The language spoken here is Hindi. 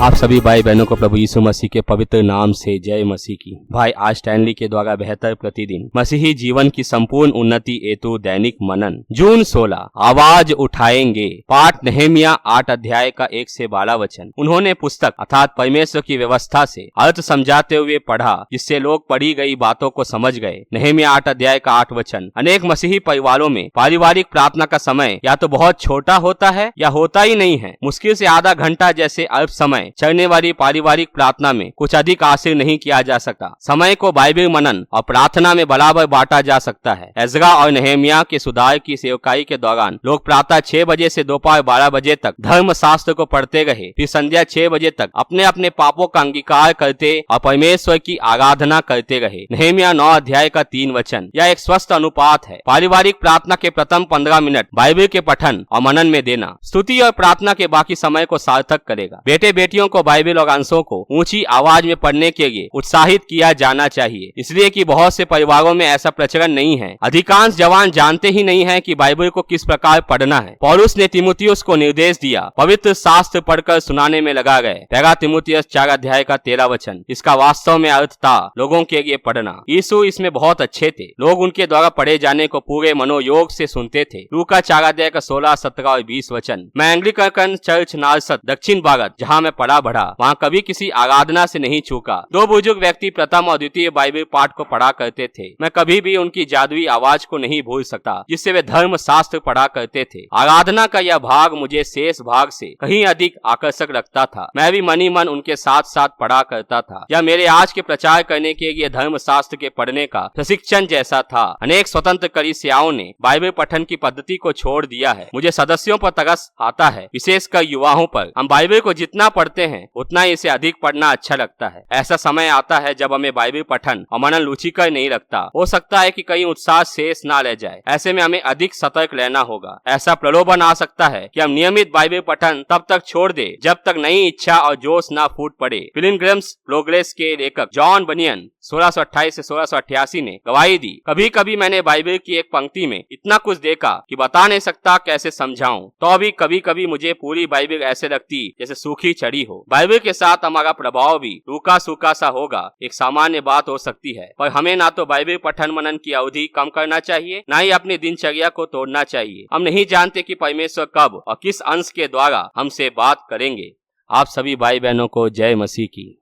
आप सभी भाई बहनों को प्रभु यीशु मसीह के पवित्र नाम से जय मसीह की। भाई आज स्टैनली के द्वारा बेहतर प्रतिदिन मसीही जीवन की संपूर्ण उन्नति हेतु दैनिक मनन जून 16 आवाज उठाएंगे पाठ नहमिया 8 अध्याय का 1 से 12 वचन। उन्होंने पुस्तक अर्थात परमेश्वर की व्यवस्था से अर्थ समझाते हुए पढ़ा, जिससे लोग पढ़ी गई बातों को समझ गए। नहमिया 8 अध्याय का 8 वचन। अनेक मसीही परिवारों में पारिवारिक प्रार्थना का समय या तो बहुत छोटा होता है या होता ही नहीं है। मुश्किल से आधा घंटा जैसे अल्प समय चलने वाली पारिवारिक प्रार्थना में कुछ अधिक हासिल नहीं किया जा सकता। समय को बाइबल मनन और प्रार्थना में बराबर बांटा जा सकता है। एजरा और नहमिया के सुधार की सेवकाई के दौरान लोग प्रातः 6 बजे से दोपहर 12 बजे तक धर्म शास्त्र को पढ़ते रहे, फिर संध्या 6 बजे तक अपने अपने पापों का अंगीकार करते और परमेश्वर की आराधना करते रहे। नहमिया 9 अध्याय का 3 वचन। यह एक स्वस्थ अनुपात है। पारिवारिक प्रार्थना के प्रथम 15 मिनट बाइबल के पठन और मनन में देना स्तुति और प्रार्थना के बाकी समय को सार्थक करेगा। बेटे बेटियों को बाइबल और अंशों को ऊंची आवाज में पढ़ने के लिए उत्साहित किया जाना चाहिए, इसलिए कि बहुत से परिवारों में ऐसा प्रचलन नहीं है। अधिकांश जवान जानते ही नहीं है कि बाइबल को किस प्रकार पढ़ना है। पौलुस ने तीमुथियुस को निर्देश दिया, पवित्र शास्त्र पढ़कर सुनाने में लगा गए। पहला तीमुथियुस 4 अध्याय का 13 वचन। इसका वास्तव में अर्थ था लोगों के लिए पढ़ना। यीशु इसमें बहुत अच्छे थे। लोग उनके द्वारा पढ़े जाने को पूरे मनोयोग से सुनते थे। लूका 4 अध्याय का 16, 17 और 20 वचन। मैं एंग्लिकन चर्च नारसत दक्षिण भारत जहाँ मैं पढ़ा बढ़ा वहाँ कभी किसी आराधना से नहीं चूका। 2 बुजुर्ग व्यक्ति प्रथम और द्वितीय बाइबल पाठ को पढ़ा करते थे। मैं कभी भी उनकी जादुई आवाज को नहीं भूल सकता जिससे वे धर्म शास्त्र पढ़ा करते थे। आराधना का यह भाग मुझे शेष भाग से कहीं अधिक आकर्षक लगता था। मैं भी मनी मन उनके साथ साथ पढ़ा करता था। यह मेरे आज के प्रचार करने के लिए धर्म शास्त्र के पढ़ने का प्रशिक्षण जैसा था। अनेक स्वतंत्र कलीसियाओं ने बाइबल पठन की पद्धति को छोड़ दिया है। मुझे सदस्यों पर तरस आता है, विशेषकर युवाओं पर। हम बाइबल को जितना पढ़ते हैं उतना ही इसे अधिक पढ़ना अच्छा लगता है। ऐसा समय आता है जब हमें बाइबल पठन और मनन रुचिकर नहीं लगता। हो सकता है कि कहीं उत्साह शेष ना रह जाए। ऐसे में हमें अधिक सतर्क रहना होगा। ऐसा प्रलोभन आ सकता है कि हम नियमित बाइबल पठन तब तक छोड़ दे जब तक नई इच्छा और जोश ना फूट पड़े। पिलग्रिम्स प्रोग्रेस के लेखक जॉन बनियन 1628 से 1688 ने गवाही दी, कभी कभी मैंने बाइबल की एक पंक्ति में इतना कुछ देखा कि बता नहीं सकता कैसे समझाऊं। तो अभी कभी कभी मुझे पूरी बाइबल ऐसे लगती जैसे सूखी चढ़ी हो। बाइबल के साथ हमारा प्रभाव भी रूखा सूखा सा होगा, एक सामान्य बात हो सकती है। पर हमें ना तो बाइबल पठन मनन की अवधि कम करना चाहिए, ना ही अपनी दिनचर्या को तोड़ना चाहिए। हम नहीं जानते कि परमेश्वर कब और किस अंश के द्वारा हमसे बात करेंगे। आप सभी भाई बहनों को जय मसीह की।